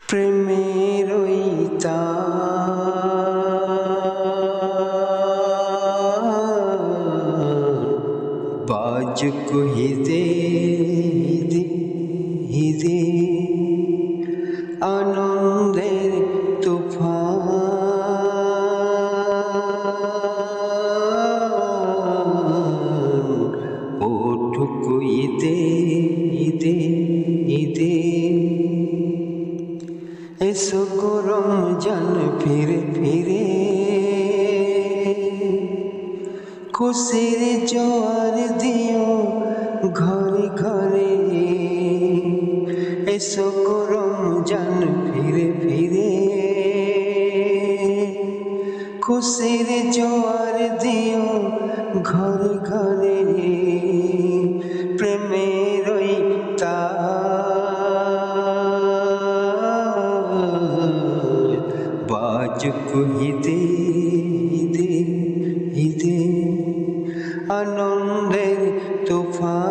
প্রেমের ওই তার বাজুক হিদে হিদে হিদে আনন্দের তুফান ওঠুক ঈদে ঈদে ঈদে। এসো গো রমজান ফিরে ফিরে, খুশির জোয়ার দিও ঘরে ঘরে। এসো গো রমজান ফিরে ফিরে, খুশির জোয়ার দিও ঘরে ঘরে। প্রেমের ওই তার বাজুক হিদে হিদে হিদে আনন্দের তুফান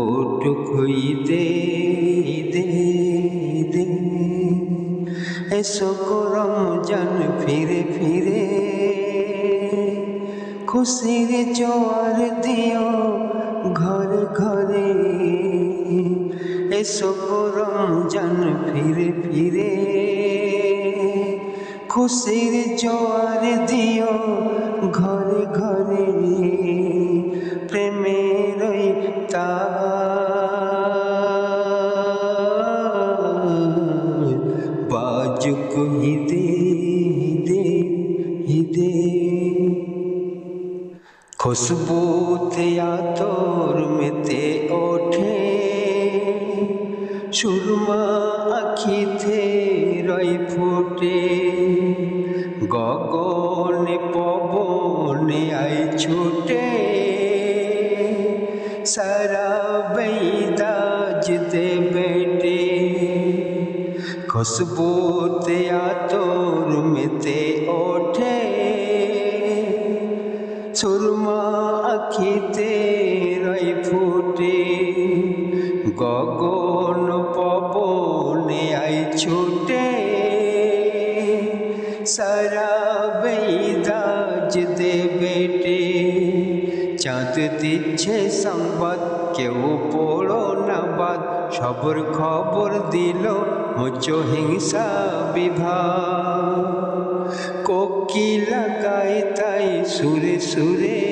ওঠুক ঈদে ঈদে ঈদে। এসো গো রমজান ফিরে ফিরে, খুশির জোয়ার দিও ঘরে ঘরে। এসো গো রমজান ফিরে ফিরে, খুশির জোয়ার দিও ঘরে ঘরে। প্রেমের ওই তার বাজুক হিদে হিদে হিদে। খুশবুতে আতর মেতে ওঠে, সুরমা আখিতে রয় ফুটে। গগনে পবনে আয় ছুটে, সারা বেদাজ দে বেটে। খুশবুতে আতর মেতে ওঠে, সুরমা আখিতে রয় ফুটে। গগন পবনে আয় ছুটে, সারা বেদাজ দে বেটে। চাঁদ দিচ্ছে সংবাদ, কেউ পড়ো না বাদ। সবর খবর দিল মুচো হিংসা বিভাগ। কোকিলা গায় তাই সুরে সুরে,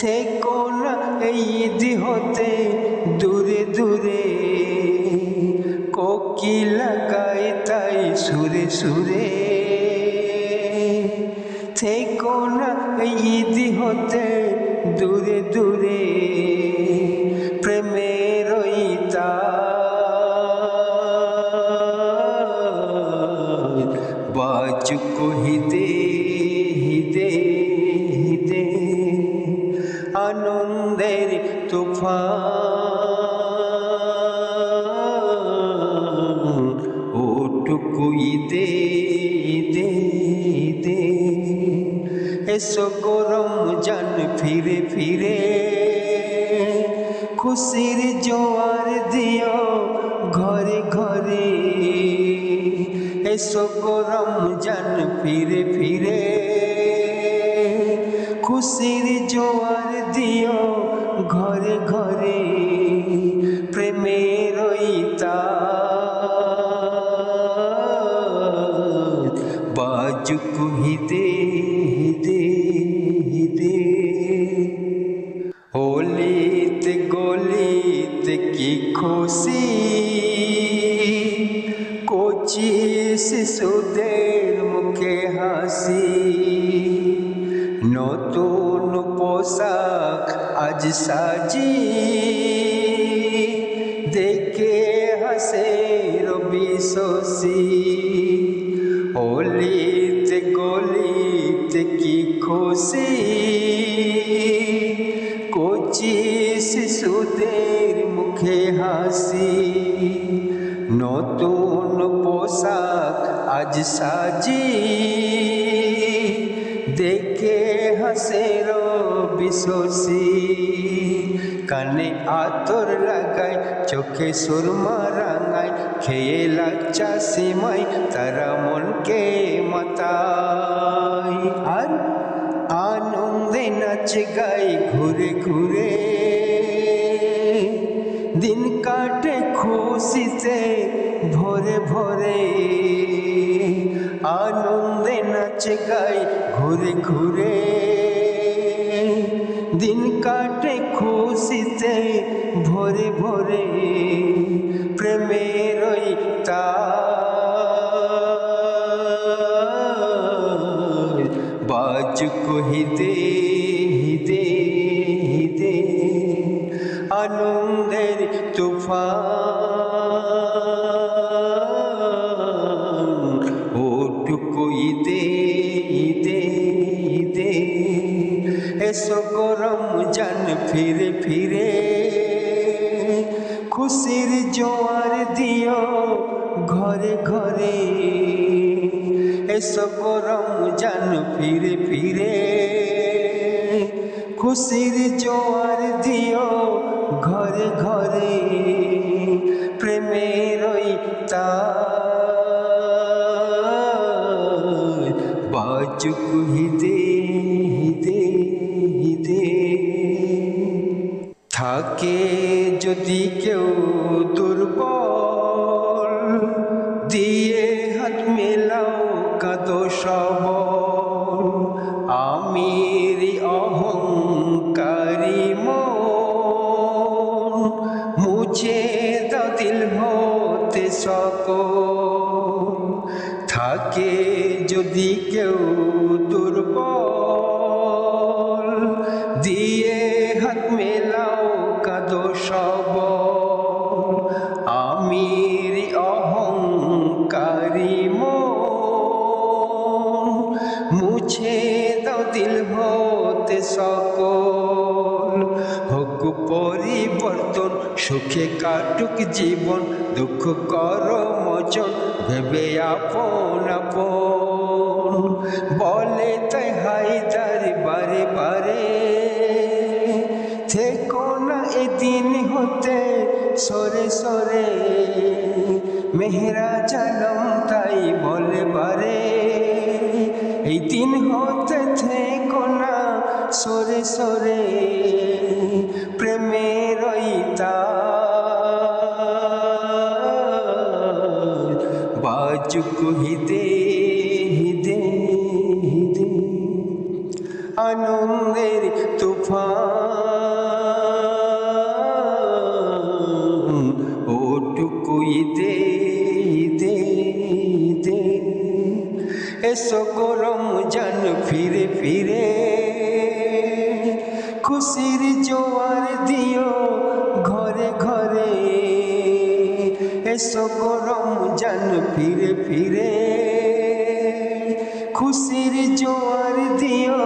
থেকো না এই ঈদ হতে দূরে দূরে। কোকিলা গায় তাই সুরে সুরে, থেকো না এই ঈদ হতে দূরে দূরে। প্রেমের ওই তার বাজুক হিদে হিদে হিদে আনন্দের তুফান ওঠুক ঈদে ঈদে ঈদে। এসো গো রমজান ফিরে ফিরে, খুশির জোয়ার দিও ঘরে ঘরে। এসো গো রমজান ফিরে ফিরে, খুশির জোয়ার দিও ঘরে ঘরে। প্রেমের ওই তার বাজুক হিদে হিদে হিদে। হোলিতে গলিতে কি খুশি, কচি শিশুদের মুখে হাসি। নতুন পোশাক আজ সাজি, দেখে হাসে রবি শশী। হোলিতে গলিতে কি খুশি, কচি শিশুদের মুখে হাসি। নতুন পোশাক আজ সাজি, দেখে হাসের বিশ্বসী কানে আতর লাগায় চোখে সুরমা রাঙায় খেয়ে লাচ্চা সিমাই তারা মনকে মাতায় আর আনন্দে নাচ গাই ঘুরে ঘুরে দিন কাটে খুশিতে ভরে ভরে আনন্দে নাচ গাই ঘুরে ঘুরে দিন কাটে খুশিতে ভরে ভরে প্রেমের তার বাজুক হিদে হিদে হিদে আনন্দের তুফান ওটুকু ঈদে ঈদে ঈদে এসো গরম জান ফিরে ফিরে খুশির জোয়ার দিও ঘরে ঘরে এসো গরম জান ফিরে ফিরে খুশির জোয়ার দিও ঘরে ঘরে প্রেমের তার বাজুক হিদে হিদে হিদে থাকে যদি কেউ দুর্বল দিয়ে হাত মেলাও কাঁদো সবল আমির অহংকারী মন মুছে দাও দিল হতে সকল থাকে যদি কেউ দুর্বল দিয়ে হাত মেলাও কাঁদো সবল আমির অহংকারী মন মুছে দাও দিল হতে সকল হোক পরিবর্তন সুখে কাটুক জীবন দুঃখ কর মোচন ভেবে আপন আপন বলে তাই হায়দার বারে বারে থেকো না এদিন হতে সরে সরে মেহরা জানম তাই বলে বারে এই দিন হতে থেকো না সরে সরে প্রেমের তার বাজুক হিদে হিদে হিদে আনন্দের তুফান ওটুকু ঈদে ঈদে ঈদে এসো গরম জান ফিরে ফিরে খুশির জোয়ার দিও ঘরে ঘরে এসো গরম জান ফিরে ফিরে খুশির জোয়ার দিও